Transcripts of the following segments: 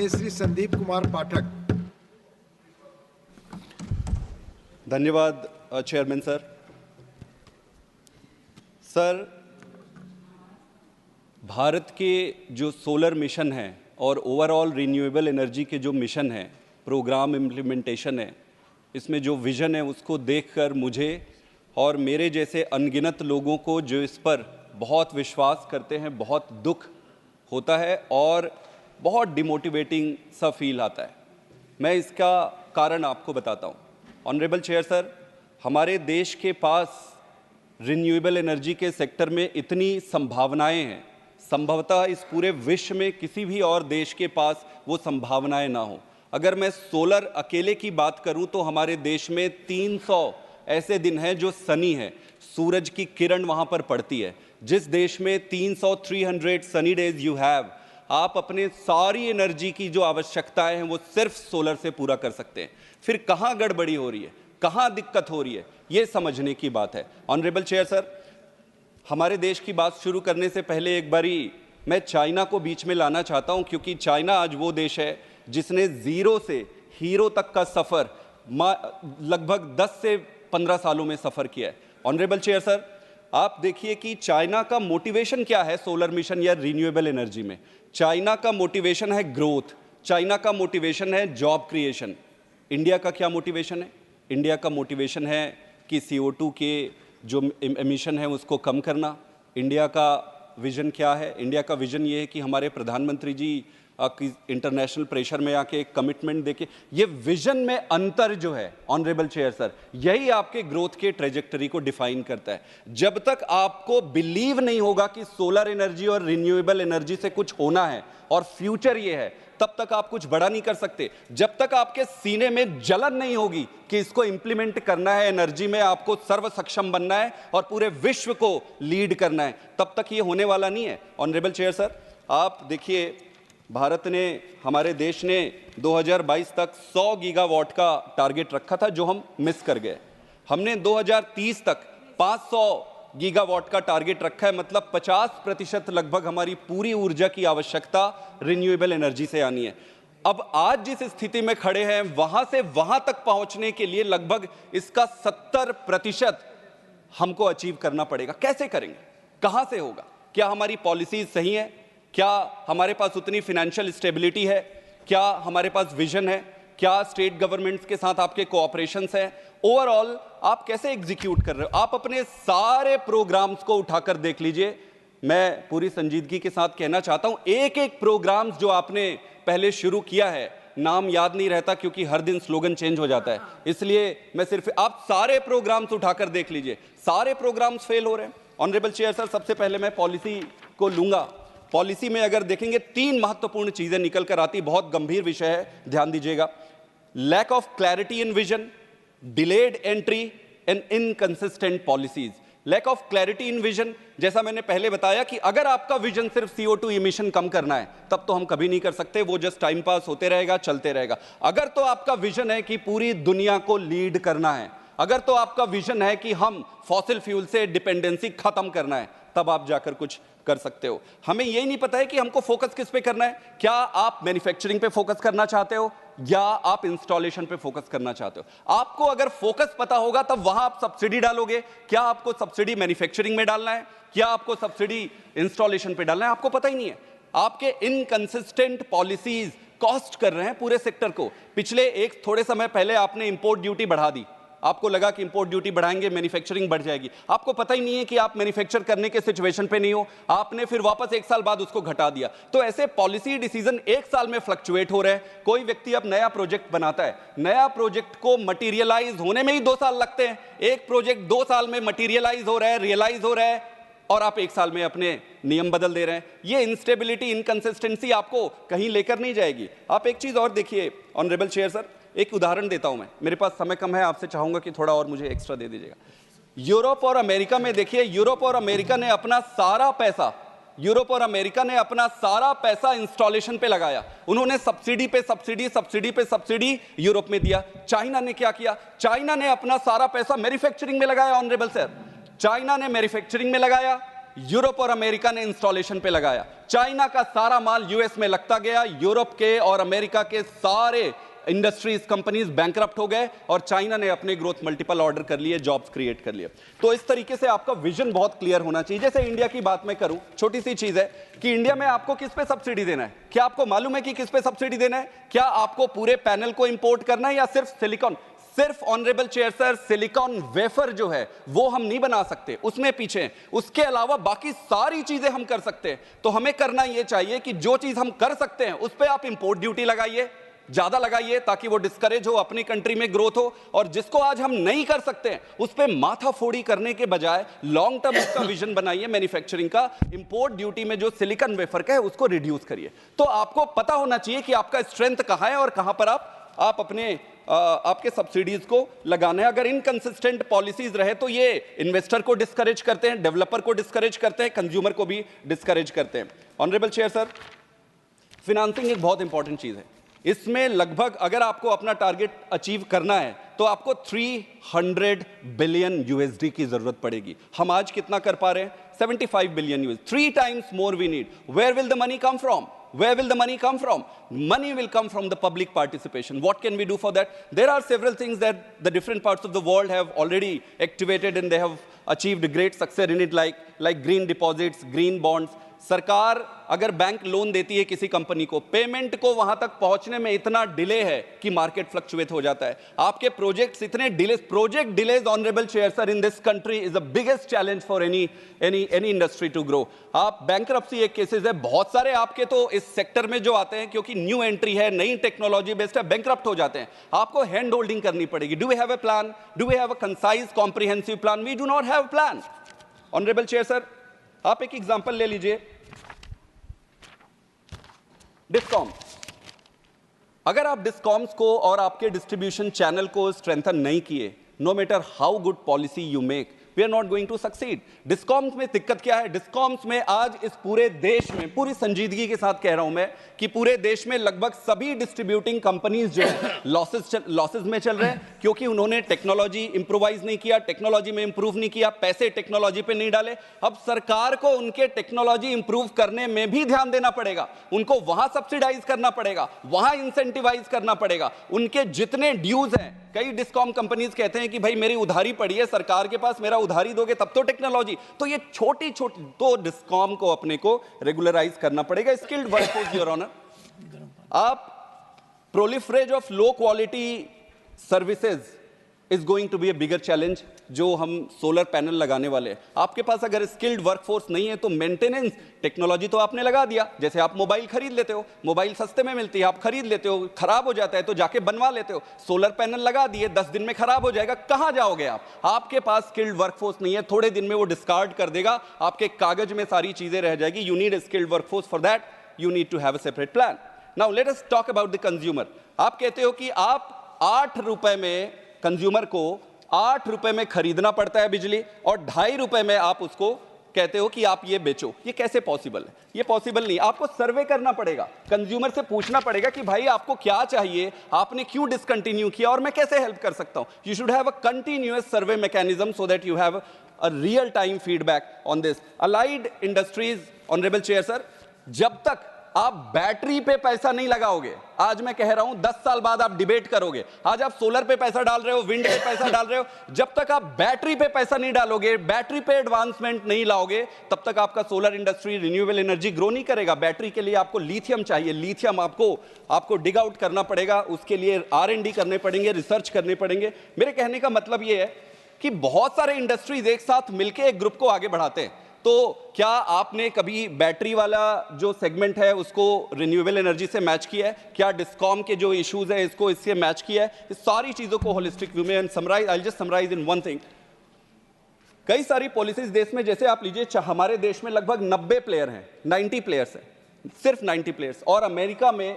माननीय श्री संदीप कुमार पाठक। धन्यवाद chairman sir. Sir, Bharat के जो सोलर मिशन है और ओवरऑल रिन्यूएबल एनर्जी के जो मिशन है, प्रोग्राम इम्प्लीमेंटेशन है, इसमें जो विज़न है उसको देखकर मुझे और मेरे जैसे अनगिनत लोगों को जो इस पर बहुत विश्वास करते हैं, बहुत दुख होता है और बहुत डिमोटिवेटिंग सा फील आता है। मैं इसका कारण आपको बताता हूँ। ऑनरेबल चेयर सर, हमारे देश के पास रिन्यूएबल एनर्जी के सेक्टर में इतनी संभावनाएं हैं, संभवतः इस पूरे विश्व में किसी भी और देश के पास वो संभावनाएं ना हो। अगर मैं सोलर अकेले की बात करूं तो हमारे देश में 300 ऐसे दिन हैं जो सनी है, सूरज की किरण वहां पर पड़ती है। जिस देश में 300 सनी डेज यू हैव, आप अपने सारी एनर्जी की जो आवश्यकताएं हैं वो सिर्फ सोलर से पूरा कर सकते हैं। फिर कहाँ गड़बड़ी हो रही है, कहाँ दिक्कत हो रही है, ये समझने की बात है। ऑनरेबल चेयर सर, हमारे देश की बात शुरू करने से पहले एक बारी मैं चाइना को बीच में लाना चाहता हूं, क्योंकि चाइना आज वो देश है जिसने जीरो से हीरो तक का सफ़र लगभग 10 से 15 सालों में सफ़र किया है। ऑनरेबल चेयर सर, आप देखिए कि चाइना का मोटिवेशन क्या है सोलर मिशन या रिन्यूएबल एनर्जी में। चाइना का मोटिवेशन है ग्रोथ, चाइना का मोटिवेशन है जॉब क्रिएशन। इंडिया का क्या मोटिवेशन है? इंडिया का मोटिवेशन है कि CO2 के जो एमिशन है उसको कम करना। इंडिया का विज़न क्या है? इंडिया का विज़न ये है कि हमारे प्रधानमंत्री जी इंटरनेशनल प्रेशर में आके एक कमिटमेंट देके, ये विज़न में अंतर जो है ऑनरेबल चेयर सर, यही आपके ग्रोथ के ट्रेजेक्टरी को डिफाइन करता है। जब तक आपको बिलीव नहीं होगा कि सोलर एनर्जी और रिन्यूएबल एनर्जी से कुछ होना है और फ्यूचर ये है, तब तक आप कुछ बड़ा नहीं कर सकते। जब तक आपके सीने में जलन नहीं होगी कि इसको इंप्लीमेंट करना है, एनर्जी में आपको सर्व सक्षम बनना है और पूरे विश्व को लीड करना है, तब तक ये होने वाला नहीं है। ऑनरेबल चेयर सर, आप देखिए, भारत ने, हमारे देश ने 2022 तक 100 गीगावाट का टारगेट रखा था जो हम मिस कर गए। हमने 2030 तक 500 गीगावाट का टारगेट रखा है, मतलब 50% लगभग हमारी पूरी ऊर्जा की आवश्यकता रिन्यूएबल एनर्जी से आनी है। अब आज जिस स्थिति में खड़े हैं वहां से वहां तक पहुंचने के लिए लगभग इसका 70% हमको अचीव करना पड़ेगा। कैसे करेंगे? कहां से होगा? क्या हमारी पॉलिसीज सही है? क्या हमारे पास उतनी फाइनेंशियल स्टेबिलिटी है? क्या हमारे पास विजन है? क्या स्टेट गवर्नमेंट्स के साथ आपके कोऑपरेशंस हैं? ओवरऑल आप कैसे एग्जीक्यूट कर रहे हो? आप अपने सारे प्रोग्राम्स को उठाकर देख लीजिए। मैं पूरी संजीदगी के साथ कहना चाहता हूं, एक एक प्रोग्राम्स जो आपने पहले शुरू किया है, नाम याद नहीं रहता क्योंकि हर दिन स्लोगन चेंज हो जाता है, इसलिए मैं सिर्फ, आप सारे प्रोग्राम्स उठाकर देख लीजिए, सारे प्रोग्राम्स फेल हो रहे हैं। ऑनरेबल चेयर सर, सबसे पहले मैं पॉलिसी को लूंगा। पॉलिसी में अगर देखेंगे 3 महत्वपूर्ण चीजें निकल कर आती, बहुत गंभीर विषय है, ध्यान दीजिएगा। Lack of clarity in vision, delayed entry and inconsistent policies. Lack of clarity in vision, जैसा मैंने पहले बताया कि अगर आपका विजन सिर्फ CO2 इमिशन कम करना है, तब तो हम कभी नहीं कर सकते, वो जस्ट टाइम पास होते रहेगा, चलते रहेगा। अगर तो आपका विजन है कि पूरी दुनिया को लीड करना है, अगर तो आपका विजन है कि हम फॉसिल फ्यूल से डिपेंडेंसी खत्म करना है, तब आप जाकर कुछ कर सकते हो। हमें यही नहीं पता है कि हमको फोकस किस पे करना है। क्या आप मैन्युफैक्चरिंग पे फोकस करना चाहते हो या आप इंस्टॉलेशन पे फोकस करना चाहते हो? आपको अगर फोकस पता होगा तब वहां आप सब्सिडी डालोगे। क्या आपको सब्सिडी मैन्युफैक्चरिंग में डालना है, क्या आपको सब्सिडी इंस्टॉलेशन पे डालना है? आपको पता ही नहीं है। आपके इनकंसिस्टेंट पॉलिसीज कॉस्ट कर रहे हैं पूरे सेक्टर को। पिछले एक थोड़े समय पहले आपने इंपोर्ट ड्यूटी बढ़ा दी, आपको लगा कि इंपोर्ट ड्यूटी बढ़ाएंगे मैन्युफैक्चरिंग बढ़ जाएगी। आपको पता ही नहीं है कि आप मैन्युफैक्चर करने के सिचुएशन पे नहीं हो, आपने फिर वापस 1 साल बाद उसको घटा दिया। तो ऐसे पॉलिसी डिसीजन 1 साल में फ्लक्चुएट हो रहे हैं। कोई व्यक्ति अब नया प्रोजेक्ट बनाता है, नया प्रोजेक्ट को मटीरियलाइज होने में ही 2 साल लगते हैं। एक प्रोजेक्ट 2 साल में मटीरियलाइज हो रहा है, रियलाइज हो रहा है, और आप 1 साल में अपने नियम बदल दे रहे हैं। ये इंस्टेबिलिटी, इनकंसिस्टेंसी आपको कहीं लेकर नहीं जाएगी। आप एक चीज और देखिए ऑनरेबल चेयर सर, एक उदाहरण देता हूं मैं, मेरे पास समय कम है, आपसे चाहूंगा कि थोड़ा और मुझे एक्स्ट्रा दे दीजिएगा। यूरोप और अमेरिका में देखिए, यूरोप और अमेरिका ने अपना सारा पैसा इंस्टॉलेशन पे लगाया। उन्होंने सब्सिडी पे सब्सिडी, सब्सिडी पे सब्सिडी यूरोप में दिया। चाइना ने क्या किया? चाइना ने अपना सारा पैसा मैन्युफैक्चरिंग में लगाया। ऑनरेबल सर, चाइना ने मैन्युफैक्चरिंग में लगाया, यूरोप और अमेरिका ने इंस्टॉलेशन पे लगाया। चाइना का सारा माल यूएस में लगता गया, यूरोप के और अमेरिका के सारे इंडस्ट्रीज कंपनीज बैंकरप्ट हो गए और चाइना ने अपने ग्रोथ मल्टीपल ऑर्डर कर लिए, जॉब्स क्रिएट कर लिए। तो इस तरीके से आपका विजन बहुत क्लियर होना चाहिए। जैसे इंडिया की बात मैं करूं, छोटी सी चीज है कि इंडिया में आपको किस पे सब्सिडी देना है। क्या आपको मालूम है कि किस पे सब्सिडी देना है? क्या आपको पूरे पैनल को इंपोर्ट करना है या सिर्फ सिलिकॉन? सिर्फ honourable chair sir, silicon wafer जो है वो हम नहीं बना सकते, उसमें पीछे हैं। उसके अलावा बाकी सारी चीजें हम कर सकते हैं। तो हमें करना यह चाहिए कि जो चीज हम कर सकते हैं उस पर आप इंपोर्ट ड्यूटी लगाइए, ज्यादा लगाइए, ताकि वो डिस्करेज हो, अपनी कंट्री में ग्रोथ हो। और जिसको आज हम नहीं कर सकते हैं उस पर माथा फोड़ी करने के बजाय लॉन्ग टर्म उसका विजन बनाइए मैन्युफैक्चरिंग का। इंपोर्ट ड्यूटी में जो सिलिकॉन वेफर का है उसको रिड्यूस करिए। तो आपको पता होना चाहिए कि आपका स्ट्रेंथ कहां है और कहां पर आप अपने आपके सब्सिडीज को लगाना है। अगर इनकंसिस्टेंट पॉलिसीज रहे तो ये इन्वेस्टर को डिस्करेज करते हैं, डेवलपर को डिस्करेज करते हैं, कंज्यूमर को भी डिस्करेज करते हैं। ऑनरेबल चेयर सर, फिनांसिंग एक बहुत इंपॉर्टेंट चीज है। इसमें लगभग अगर आपको अपना टारगेट अचीव करना है तो आपको 300 बिलियन यूएसडी की जरूरत पड़ेगी। हम आज कितना कर पा रहे हैं? 75 billion USD, 3 times more we need. Where will the money come from? Where will the money come from? Money will come from the public participation. What can we do for that? There are several things that the different parts of the world have already activated and they have achieved great success in it, like green deposits, green bonds. सरकार अगर bank loan देती है किसी company को, payment को वहां तक पहुंचने में इतना डिले है कि मार्केट फ्लक्चुएट हो जाता है। आपके प्रोजेक्ट्स इतने delay, project delays honourable chair sir in this country is the biggest challenge for any industry to grow. आप बैंकरप्सी एक केसेस है, बहुत सारे आपके तो इस सेक्टर में जो आते हैं क्योंकि न्यू एंट्री है, नई टेक्नोलॉजी बेस्ड है, बैंकरप्ट हो जाते हैं। आपको हैंड होल्डिंग करनी पड़ेगी। Do we have a plan? Do we have a concise comprehensive plan? We do not have plan. Honourable chair sir, आप एक एग्जांपल ले लीजिए, डिस्कॉम। अगर आप डिस्कॉम्स को और आपके डिस्ट्रीब्यूशन चैनल को स्ट्रेंथन नहीं किए, no matter how good policy you make, we are not going to succeed. Discoms में दिक्कत क्या है? डिस्कॉम्स में आज इस पूरे देश में, पूरी संजीदगी के साथ कह रहा हूं मैं, कि पूरे देश में लगभग सभी डिस्ट्रीब्यूटिंग कंपनीज जो है लॉसेस में चल रहे हैं, क्योंकि उन्होंने टेक्नोलॉजी इंप्रूवाइज नहीं किया, टेक्नोलॉजी में इंप्रूव नहीं किया, पैसे टेक्नोलॉजी पे नहीं डाले। अब सरकार को उनके टेक्नोलॉजी इंप्रूव करने में भी ध्यान देना पड़ेगा, उनको वहां सब्सिडाइज करना पड़ेगा, वहां इंसेंटिवाइज करना पड़ेगा। उनके जितने ड्यूज हैं, कई डिस्कॉम कंपनीज कहते हैं कि भाई मेरी उधारी पड़ी है सरकार के पास, मेरा उधारी दोगे तब तो टेक्नोलॉजी। तो ये छोटी छोटी तो डिस्कॉम को अपने को रेगुलराइज करना पड़ेगा। स्किल्ड वर्कफोर्स योर ऑनर, आप proliferation of low quality services is going to be a bigger challenge. जो हम सोलर पैनल लगाने वाले हैं, आपके पास अगर स्किल्ड वर्कफोर्स नहीं है तो मेंटेनेंस, टेक्नोलॉजी तो आपने लगा दिया, जैसे आप मोबाइल खरीद लेते हो, मोबाइल सस्ते में मिलती है, आप खरीद लेते हो, खराब हो जाता है तो जाके बनवा लेते हो। सोलर पैनल लगा दिए, 10 दिन में खराब हो जाएगा, कहां जाओगे आप? आपके पास स्किल्ड वर्कफोर्स नहीं है, थोड़े दिन में वो डिस्कार्ड कर देगा, आपके कागज में सारी चीजें रह जाएगी। You need skilled workforce, for that you need to have a separate plan. Now let us talk about the consumer. आप कहते हो कि आप 8 रुपए में, कंज्यूमर को 8 रुपए में खरीदना पड़ता है बिजली और 2.5 रुपए में आप उसको कहते हो कि आप ये बेचो। ये कैसे पॉसिबल है? ये पॉसिबल नहीं। आपको सर्वे करना पड़ेगा, कंज्यूमर से पूछना पड़ेगा कि भाई आपको क्या चाहिए, आपने क्यों डिसकंटिन्यू किया और मैं कैसे हेल्प कर सकता हूं। You should have a continuous survey mechanism so that you have a real time feedback on this. Allied industries, honourable chair sir, जब तक आप बैटरी पे पैसा नहीं लगाओगे, आज मैं कह रहा हूं 10 साल बाद आप डिबेट करोगे। आज आप सोलर पे पैसा डाल रहे हो, विंड पे पैसा डाल रहे हो, जब तक आप बैटरी पे पैसा नहीं डालोगे, बैटरी पे एडवांसमेंट नहीं लाओगे, तब तक आपका solar industry, renewable energy grow नहीं करेगा। बैटरी के लिए आपको लिथियम चाहिए, लिथियम आपको डिग आउट करना पड़ेगा, उसके लिए R&D करने पड़ेंगे, रिसर्च करने पड़ेंगे। मेरे कहने का मतलब यह है कि बहुत सारे इंडस्ट्रीज एक साथ मिलकर एक ग्रुप को आगे बढ़ाते हैं। तो क्या आपने कभी बैटरी वाला जो सेगमेंट है उसको रिन्यूएबल एनर्जी से मैच किया है? क्या डिस्कॉम के जो इश्यूज है इसको इससे मैच किया है? इस सारी चीजों को होलिस्टिक व्यू में, and summarise, I just summarise in one thing. कई सारी पॉलिसीज देश में, जैसे आप लीजिए, हमारे देश में लगभग 90 प्लेयर हैं, 90 प्लेयर्स हैं, सिर्फ 90 प्लेयर्स। और अमेरिका में,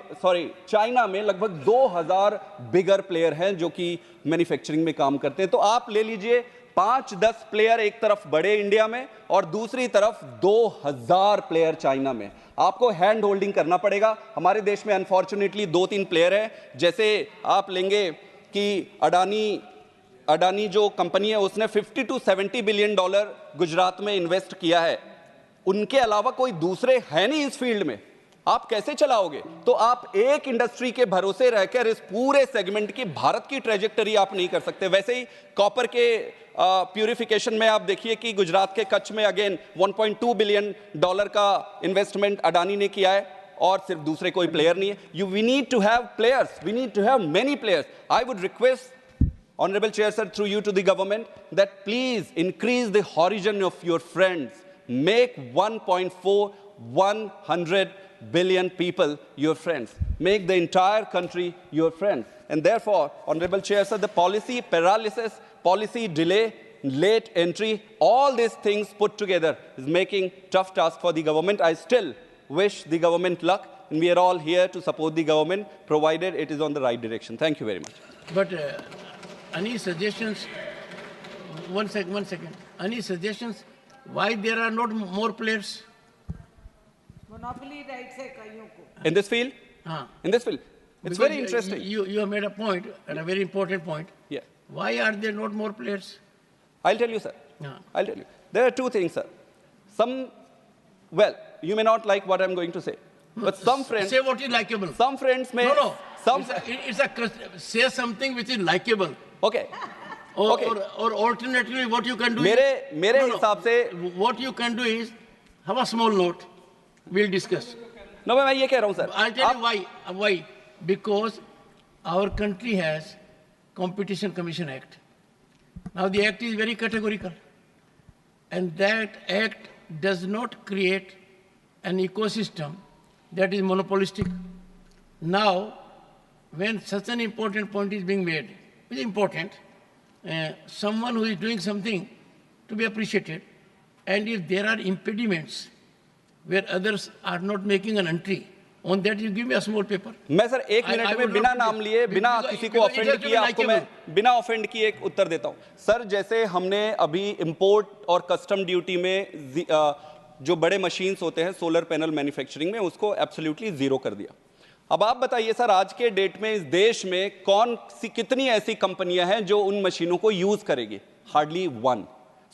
चाइना में लगभग 2000 बिगर प्लेयर हैं जो कि मैन्युफैक्चरिंग में काम करते हैं। तो आप ले लीजिए 5-10 प्लेयर एक तरफ बड़े इंडिया में और दूसरी तरफ 2000 प्लेयर चाइना में। आपको हैंड होल्डिंग करना पड़ेगा। हमारे देश में अनफॉर्चुनेटली 2-3 प्लेयर हैं। जैसे आप लेंगे कि अडानी जो कंपनी है उसने $50 to $70 बिलियन गुजरात में इन्वेस्ट किया है उनके अलावा कोई दूसरे है नहीं इस फील्ड में, आप कैसे चलाओगे? तो आप एक इंडस्ट्री के भरोसे रहकर इस पूरे सेगमेंट की, भारत की ट्रेजेक्टरी आप नहीं कर सकते। वैसे ही कॉपर के प्यूरिफिकेशन में आप देखिए कि गुजरात के कच्छ में अगेन $1.2 बिलियन का इन्वेस्टमेंट अडानी ने किया है, और सिर्फ दूसरे कोई प्लेयर नहीं है। We need to have players, we need to have many players. I would request Honorable Chair Sir, through you to the government, that please increase the horizon of your friends. Make 100 billion people your friends. Make the entire country your friends. And therefore, Honorable Chair Sir, the policy paralysis, policy delay, late entry, all these things put together is making tough task for the government. I still wish the government luck, and we are all here to support the government, provided it is on the right direction. Thank you very much. But any suggestions? One second. Any suggestions why there are not more players? Monopoly rights है कईयों को। In this field? हाँ. In this field? It's Because very interesting. You have made a point, and a very important point. Yeah. Why are there not more players? I'll tell you, sir. Yeah. I'll tell you. There are two things, sir. Well, you may not like what I'm going to say, but some friends, Say what is likable. some friends may, No. some, Say something which is likable. okay. Or, Okay. or alternatively, what you can do मेरे No. हिसाब से, what you can do is have a small note. We'll discuss. no, मैं ये कह रहा हूँ, sir. I'll tell you why. Why? Because our country has Competition Commission Act. Now the act is very categorical. And that act does not create an ecosystem that is monopolistic. Now, when such an important point is being made, which is important, someone who is doing something to be appreciated, and if there are impediments where others are not making an entry, on that you give me a small paper. मैं sir एक I minute में would बिना love to नाम do- लिए, बिना because- किसी को because it offend has to be किए, आपको मैं likable. बिना ऑफेंड किए एक उत्तर देता हूँ। सर, जैसे हमने अभी इंपोर्ट और कस्टम ड्यूटी में जो बड़े मशीन्स होते हैं सोलर पैनल मैन्युफैक्चरिंग में, उसको एब्सोल्युटली जीरो कर दिया। अब आप बताइए सर, आज के डेट में इस देश में कितनी ऐसी कंपनियां हैं जो उन मशीनों को यूज करेगी? Hardly one.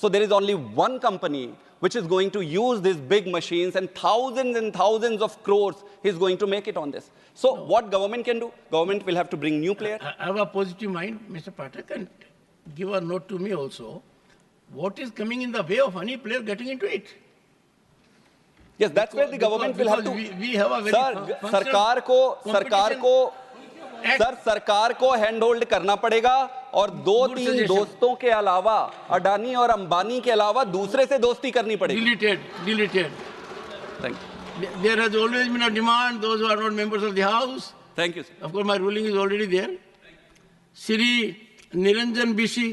So there is only one company which is going to use these big machines, and thousands of crores is going to make it on this. So what government can do? Government will have to bring new players. I have a positive mind, Mr. Pathak, and give a note to me also. What is coming in the way of any player getting into it? Yes, that's where the government will have to. We have a very sir, सरकार को hand hold करना पड़ेगा, और दो तीन suggestion. दोस्तों के अलावा, अडानी और अंबानी के अलावा दूसरे से दोस्ती करनी पड़ेगी। Deleted. Thank you. There has always been a demand, those who are not members of the House. Thank you, sir. Of course, my ruling is already there. Shri Niranjan Bishi,